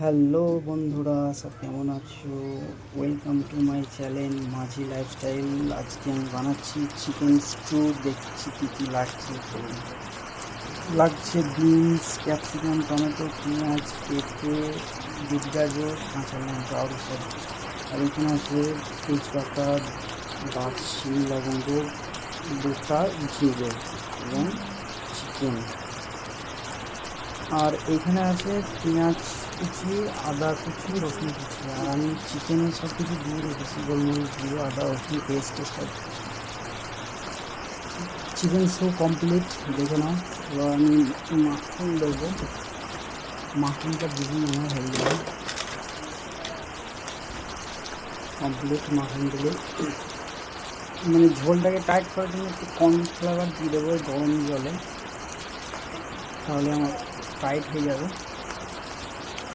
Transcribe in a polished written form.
Hello বন্ধুরা, সব কেমন আছো? Welcome to my channel Majhi lifestyle. আজকে আমি বানাচ্ছি চিকেন স্টু। দেখছি কী কী লাগছে। লাগছে বিনস, ক্যাপসিকাম, টমেটো, পেঁয়াজ, পেঁপে, বিট গাজর, কাঁচা লঙ্কা আরও সব। আর এখানে আছে তেজপাতা, দারচিনি, লবঙ্গ, গোটা জিরে এবং চিকেন। আর এইখানে আছে পেঁয়াজ কুচি, আদা কুচি, রসুন কুচি। আর আমি চিকেনে সব কিছু দিয়ে রেখেছি, গোলমরিচ দিয়ে, আদা রসুন পেস্ট সব। চিকেন শো কমপ্লিট, দেখে নাও। এবার আমি মাখন দেবো, মাখনটা দিবি মনে হয়ে যাবে কমপ্লিট। মাখন দিলে মানে ঝোলটাকে টাইট করার জন্য একটু কর্নফ্লাওয়ার দিয়ে দেবো গরম জলে, তাহলে আমার টাইট হয়ে যাবে।